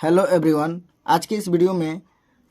Hello everyone. आज के इस वीडियो में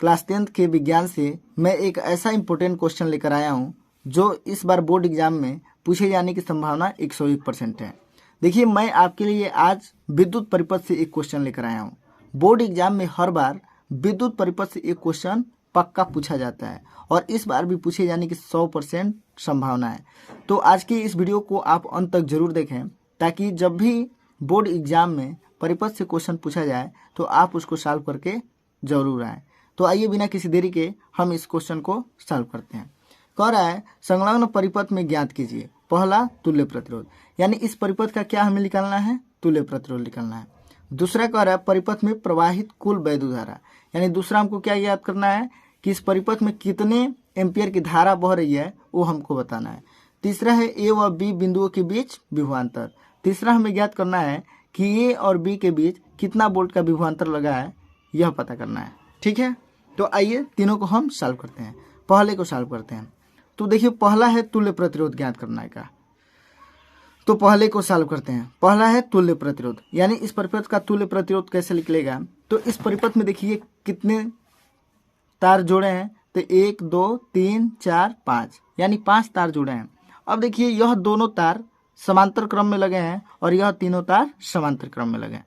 क्लास 10th के विज्ञान से मैं एक ऐसा इम्पोर्टेंट क्वेश्चन लेकर आया हूं जो इस बार बोर्ड एग्जाम में पूछे जाने की संभावना 101% है। देखिए, मैं आपके लिए आज विद्युत परिपथ से एक क्वेश्चन लेकर आया हूं। बोर्ड एग्जाम में हर बार विद्युत परिपथ से एक क्वेश्चन पक्का पूछा जाता है और इस बार भी पूछे जाने की 100% संभावना है। तो आज की इस वीडियो को आप अंत तक जरूर देखें ताकि जब भी बोर्ड एग्जाम में परिपथ से क्वेश्चन पूछा जाए तो आप उसको सॉल्व करके जरूर आए। तो आइए बिना किसी देरी के हम इस क्वेश्चन को सॉल्व करते हैं। कह रहा है संलग्न परिपथ में ज्ञात कीजिए पहला तुल्य प्रतिरोध, यानी इस परिपथ का क्या हमें निकालना है, तुल्य प्रतिरोध निकालना है। दूसरा कह रहा है परिपथ में प्रवाहित कुल वैद्युत धारा, यानी दूसरा हमको क्या ज्ञात करना है कि इस परिपथ में कितने एम्पियर की धारा बह रही है वो हमको बताना है। तीसरा है ए व बी बिंदुओं के बीच विभवांतर। तीसरा हमें ज्ञात करना है कि ए और बी के बीच कितना वोल्ट का विभवांतर लगा है, यह पता करना है। ठीक है, तो आइए तीनों को हम सॉल्व करते हैं। पहले को सॉल्व करते हैं। तो देखिए, पहला है तुल्य प्रतिरोध ज्ञात करना का, तो पहले को सॉल्व करते हैं। पहला है तुल्य प्रतिरोध, यानी इस परिपथ का तुल्य प्रतिरोध कैसे निकलेगा। तो इस परिपथ में देखिए कितने तार जोड़े हैं, तो 1 2 3 4 5, यानी 5 तार जुड़े हैं। अब देखिए, यह दोनों तार समांतर क्रम में लगे हैं और यह तीनों तार समांतर क्रम में लगे हैं,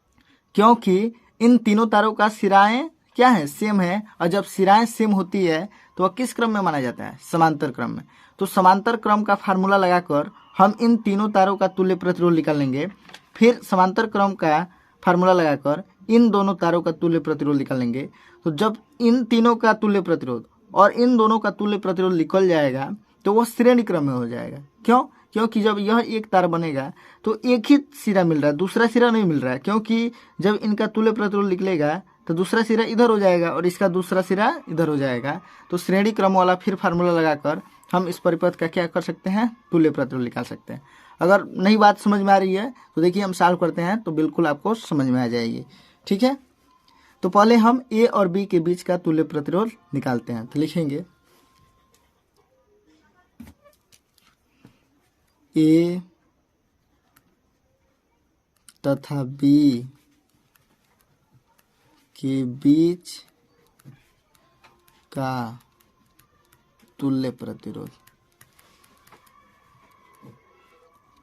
क्योंकि इन तीनों तारों का सिराएं क्या है, सेम है। और जब सिराएं सेम होती है तो वह किस क्रम में माना जाता है, समांतर क्रम में। तो समांतर क्रम का फार्मूला लगाकर हम इन तीनों तारों का तुल्य प्रतिरोध निकालेंगे। फिर समांतर क्रम का फार्मूला लगाकर इन दोनों तारों का तुल्य प्रतिरोध निकालेंगे। तो जब इन तीनों का तुल्य प्रतिरोध और इन दोनों का तुल्य प्रतिरोध निकल जाएगा तो वह श्रेणी क्रम में हो जाएगा। क्यों? क्योंकि जब यह एक तार बनेगा तो एक ही सिरा मिल रहा है, दूसरा सिरा नहीं मिल रहा है। क्योंकि जब इनका तुल्य प्रतिरोध निकलेगा तो दूसरा सिरा इधर हो जाएगा और इसका दूसरा सिरा इधर हो जाएगा। तो श्रेणी क्रम वाला फिर फार्मूला लगाकर हम इस परिपथ का क्या कर सकते हैं, तुल्य प्रतिरोध निकाल सकते हैं। अगर नहीं बात समझ में आ रही है तो देखिए हम सॉल्व करते हैं तो बिल्कुल आपको समझ में आ जाएगी। ठीक है, तो पहले हम ए और बी के बीच का तुल्य प्रतिरोध निकालते हैं। तो लिखेंगे ए तथा बी के बीच का तुल्य प्रतिरोध।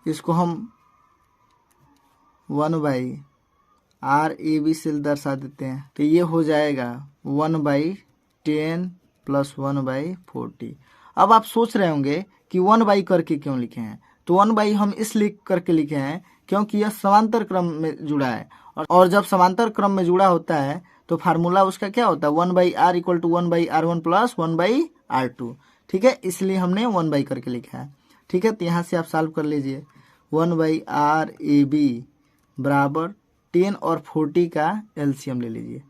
इसको हम 1/RAB से दर्शा देते हैं। तो ये हो जाएगा 1/10 + 1/40। अब आप सोच रहे होंगे कि 1/, करके क्यों लिखे हैं। तो 1/, हम इसलिए करके लिखे हैं क्योंकि यह समांतर क्रम में जुड़ा है और जब समांतर क्रम में जुड़ा होता है तो फार्मूला उसका क्या होता है, 1/R = 1/R1 + 1/R2। ठीक है, इसलिए हमने 1/, करके लिखा है। ठीक है, तो यहाँ से आप सॉल्व कर लीजिए। 1/RAB बराबर 10 और 40 का एलसीएम ले लीजिए।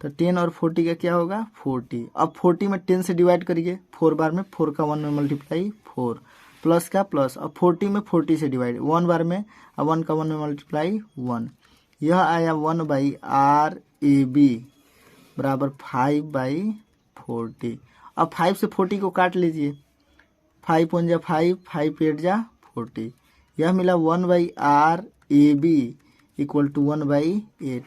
तो 10 और 40 का क्या होगा, 40। अब 40 में 10 से डिवाइड करिए, 4 बार में, 4 का 1 में मल्टीप्लाई 4, प्लस का प्लस। अब 40 में 40 से डिवाइड, 1 बार में, अब 1 का 1 में मल्टीप्लाई 1। यह आया 1/RAB बराबर 5/40। अब 5 से 40 को काट लीजिए, 5 × 5 5, 5 × 8 40। यह मिला 1/RAB = 1/8।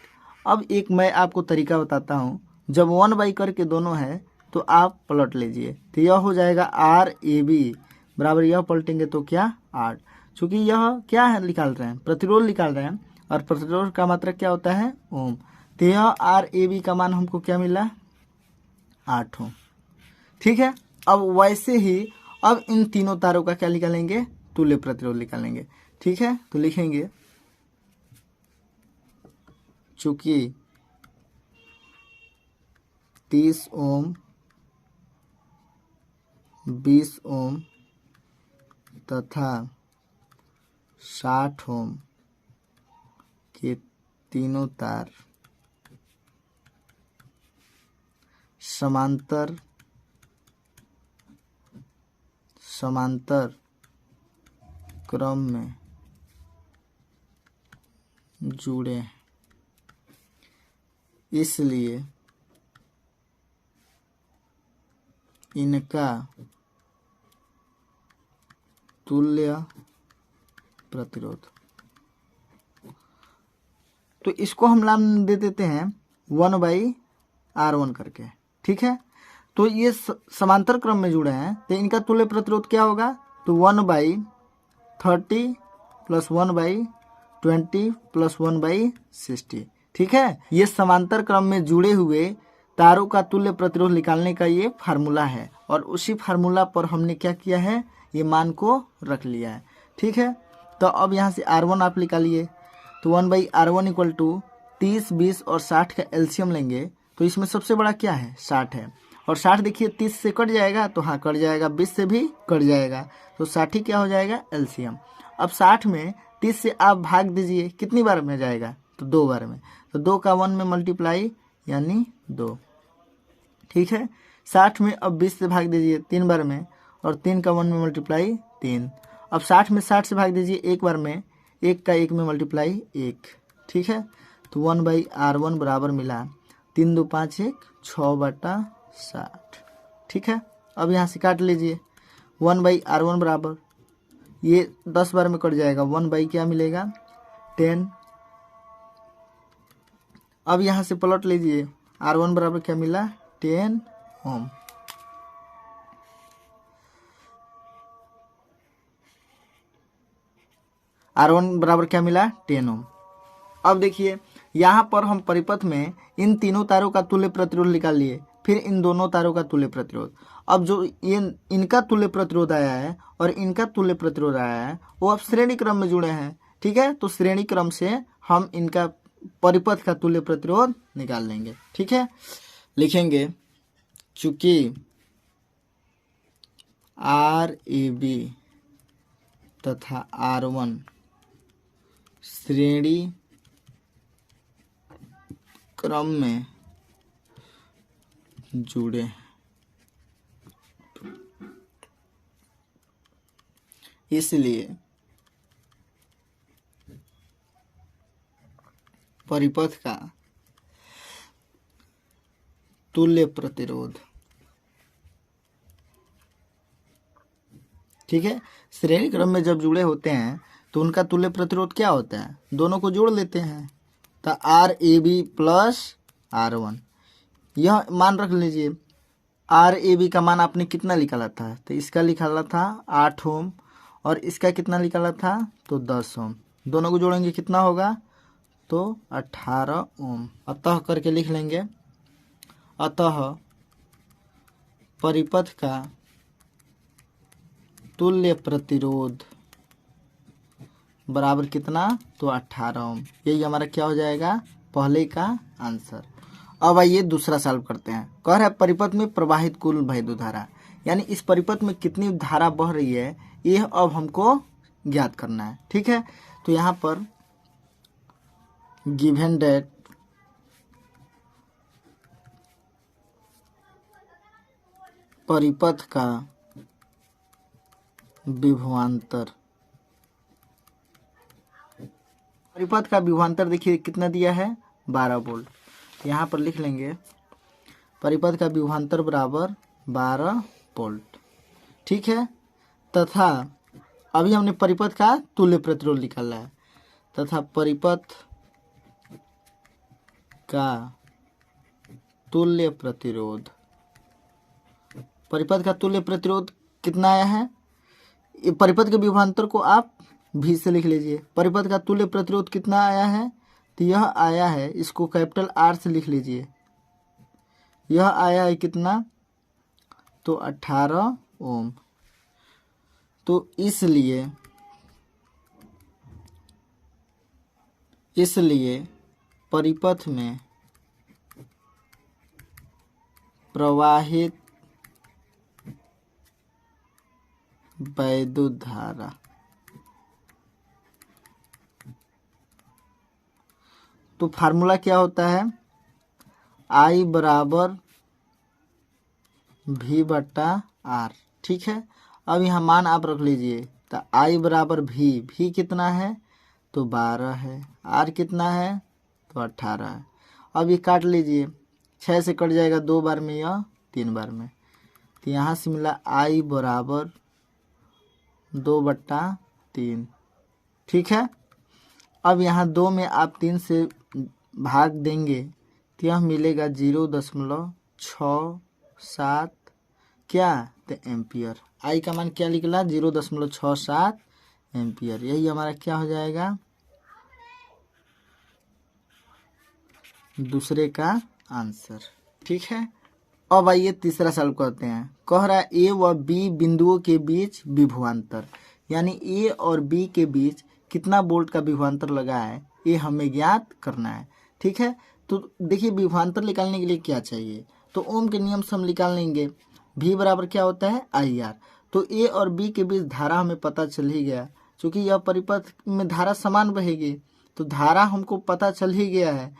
अब एक मैं आपको तरीका बताता हूँ। जब 1/, करके दोनों है तो आप पलट लीजिए। तो यह हो जाएगा RAB बराबर, यह पलटेंगे तो क्या, 8। चूँकि यह क्या है, निकाल रहे हैं, प्रतिरोध निकाल रहे हैं और प्रतिरोध का मात्रक क्या होता है, ओम। तो यह RAB का मान हमको क्या मिला, 8 ओम। ठीक है, अब वैसे ही अब इन तीनों तारों का क्या निकालेंगे, तुल्य प्रतिरोध निकालेंगे। ठीक है, तो लिखेंगे चूंकि 30 ओम, 20 ओम तथा 60 ओम के तीनों तार समांतर क्रम में जुड़े हैं, इसलिए इनका तुल्य प्रतिरोध। तो इसको हम नाम दे देते हैं 1/R1 करके, ठीक है। तो ये समांतर क्रम में जुड़े हैं, तो इनका तुल्य प्रतिरोध क्या होगा, तो 1/30 + 1/20 + 1/60, ठीक है। ये समांतर क्रम में जुड़े हुए तारों का तुल्य प्रतिरोध निकालने का ये फार्मूला है, और उसी फार्मूला पर हमने क्या किया है, ये मान को रख लिया है, ठीक है। तो अब यहाँ से R1 आप निकालिए, तो 1/R1 = 30, 20 और 60 का एलसीएम लेंगे, तो इसमें सबसे बड़ा क्या है, 60 है। और 60 देखिए 30 से कट जाएगा, तो हाँ कट जाएगा, 20 से भी कट जाएगा, तो 60 ही क्या हो जाएगा, एलसीएम। अब 60 में 30 से आप भाग दीजिए, कितनी बार में जाएगा, तो 2 बार में, तो 2 का 1 में मल्टीप्लाई यानी 2, ठीक है। 60 में अब 20 से भाग दीजिए 3 बार में, और 3 का 1 में मल्टीप्लाई 3। अब 60 में 60 से भाग दीजिए 1 बार में, 1 का 1 में मल्टीप्लाई 1, ठीक है। तो 1/R1 बराबर मिला 3 2 5 1 6/60, ठीक है। अब यहाँ से काट लीजिए, 1/R1 बराबर, ये 10 बार में कट जाएगा, 1 क्या मिलेगा, 10। अब यहाँ से पलट लीजिए, R1 बराबर क्या मिला, 10 ओम। R1 बराबर क्या मिला, 10 ओम। अब देखिए यहाँ पर हम परिपथ में इन तीनों तारों का तुल्य प्रतिरोध निकाल लिए, फिर इन दोनों तारों का तुल्य प्रतिरोध। अब जो ये इनका तुल्य प्रतिरोध आया है और इनका तुल्य प्रतिरोध आया है, वो अब श्रेणी क्रम में जुड़े हैं, ठीक है। तो श्रेणी क्रम से हम इनका परिपथ का तुल्य प्रतिरोध निकाल लेंगे, ठीक है। लिखेंगे, चूंकि RAB तथा R1 श्रेणी क्रम में जुड़े हैं, इसलिए परिपथ का तुल्य प्रतिरोध, ठीक है। श्रेणी क्रम में जब जुड़े होते हैं तो उनका तुल्य प्रतिरोध क्या होता है, दोनों को जोड़ लेते हैं, तो RAB + R1, यह मान रख लीजिए। RAB का मान आपने कितना निकाला था, तो इसका निकाला था 8 ओम, और इसका कितना निकाला था, तो 10 ओम। दोनों को जोड़ेंगे कितना होगा, तो 18 ओम। अतः करके लिख लेंगे, अतः परिपथ का तुल्य प्रतिरोध बराबर कितना, तो 18 ओम। यही हमारा क्या हो जाएगा, पहले का आंसर। अब आइए दूसरा सॉल्व करते हैं। कह रहा है परिपथ में प्रवाहित कुल वैद्युत धारा, यानी इस परिपथ में कितनी धारा बह रही है, यह अब हमको ज्ञात करना है, ठीक है। तो यहाँ पर गिवन दैट परिपथ का विभवांतर, परिपथ का विभवांतर देखिए कितना दिया है, 12 वोल्ट। यहाँ पर लिख लेंगे परिपथ का विभवांतर बराबर 12 वोल्ट, ठीक है। तथा अभी हमने परिपथ का तुल्य प्रतिरोध निकाला है, तथा परिपथ का तुल्य प्रतिरोध, परिपथ का तुल्य प्रतिरोध कितना आया है, परिपथ के विभवांतर को आप भी से लिख लीजिए। परिपथ का तुल्य प्रतिरोध कितना आया है, तो यह आया है, इसको कैपिटल R से लिख लीजिए, यह आया है कितना, तो 18 ओम। तो इसलिए परिपथ में प्रवाहित वैद्युत धारा तो फार्मूला क्या होता है, I बराबर V/R, ठीक है। अब यहाँ मान आप रख लीजिए, तो I बराबर V कितना है, तो 12 है, R कितना है, तो 18 है। अब ये काट लीजिए, 6 से कट जाएगा 2 बार में या 3 बार में, तो यहाँ से मिला I बराबर 2/3, ठीक है। अब यहाँ 2 में आप 3 से भाग देंगे तो यह मिलेगा 0.67 क्या, तो एम्पियर। आई का मान क्या निकला, 0.67 एम्पियर। यही हमारा क्या हो जाएगा, दूसरे का आंसर। ठीक है। अब आइए तीसरा सवाल करते हैं। कह रहा है ए व बी बिंदुओं के बीच विभवांतर, यानी ए और बी के बीच कितना वोल्ट का विभवांतर लगा है, ये हमें ज्ञात करना है। ठीक है। तो देखिए विभवांतर निकालने के लिए क्या चाहिए, तो ओम के नियम से हम निकाल लेंगे। V बराबर क्या होता है, IR। तो ए और बी के बीच धारा हमें पता चल ही गया, क्योंकि यह परिपथ में धारा समान बहेगी, तो धारा हमको पता चल ही गया है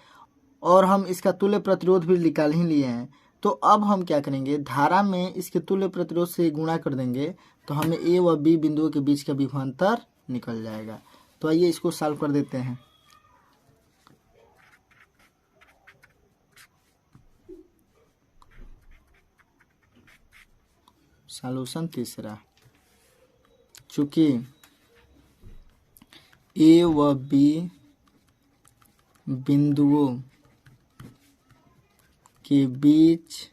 और हम इसका तुल्य प्रतिरोध भी निकाल ही लिए हैं। तो अब हम क्या करेंगे, धारा में इसके तुल्य प्रतिरोध से गुणा कर देंगे, तो हमें ए व बी बिंदुओं के बीच का विभवांतर निकल जाएगा। तो आइए इसको सॉल्व कर देते हैं। सॉल्यूशन तीसरा, चूंकि ए व बी बिंदुओं के बीच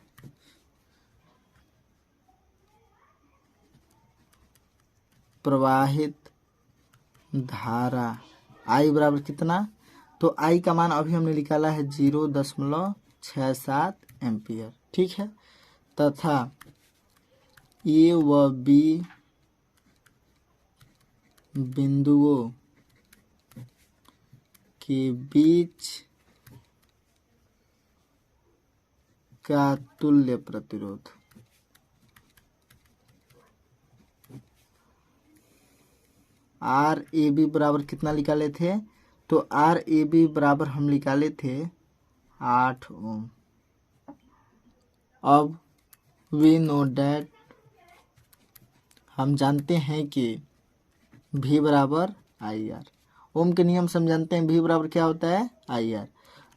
प्रवाहित धारा I बराबर कितना, तो I का मान अभी हमने निकाला है 0.67 एम्पियर। ठीक है। तथा ए व बी बिंदुओं के बीच का तुल्य प्रतिरोध RAB बराबर कितना निकाले थे, तो RAB बराबर हम निकाले थे 8 ओम। अब वी नो डैट, हम जानते हैं कि V बराबर IR। ओम के नियम से हम जानते हैं V बराबर क्या होता है, IR।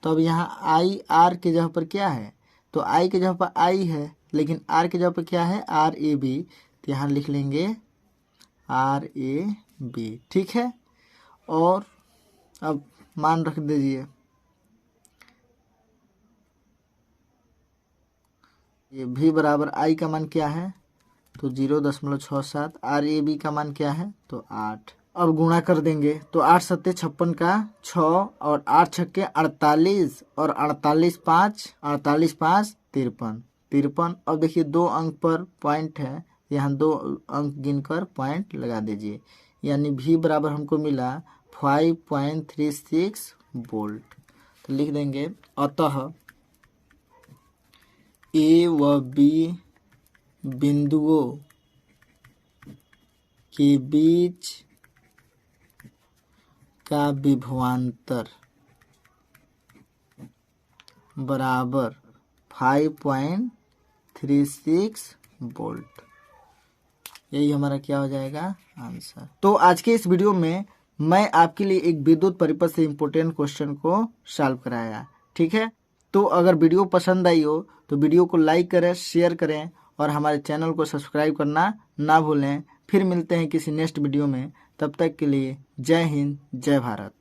तो अब यहाँ IR के जगह पर क्या है, तो I के जगह पर I है, लेकिन R के जगह पर क्या है, RAB। तो यहाँ लिख लेंगे RAB। ठीक है। और अब मान रख दीजिए, ये V बराबर I का मान क्या है, तो 0.67। RAB का मान क्या है, तो 8। अब गुणा कर देंगे, तो 8 सत्ते 56 का 6 और 8 छक्के 48 और 48 5 53। अब देखिए 2 अंक पर पॉइंट है, यहाँ 2 अंक गिनकर पॉइंट लगा दीजिए, यानी V बराबर हमको मिला 5.36 वोल्ट। तो लिख देंगे, अतः ए व बी बिंदुओं के बीच का विभवांतर बराबर 5.36 वोल्ट। यही हमारा क्या हो जाएगा, आंसर। तो आज के इस वीडियो में मैं आपके लिए एक विद्युत परिपथ से इम्पोर्टेंट क्वेश्चन को सॉल्व कराया। ठीक है। तो अगर वीडियो पसंद आई हो तो वीडियो को लाइक करें, शेयर करें और हमारे चैनल को सब्सक्राइब करना ना भूलें। फिर मिलते हैं किसी नेक्स्ट वीडियो में, तब तक के लिए जय हिंद, जय भारत।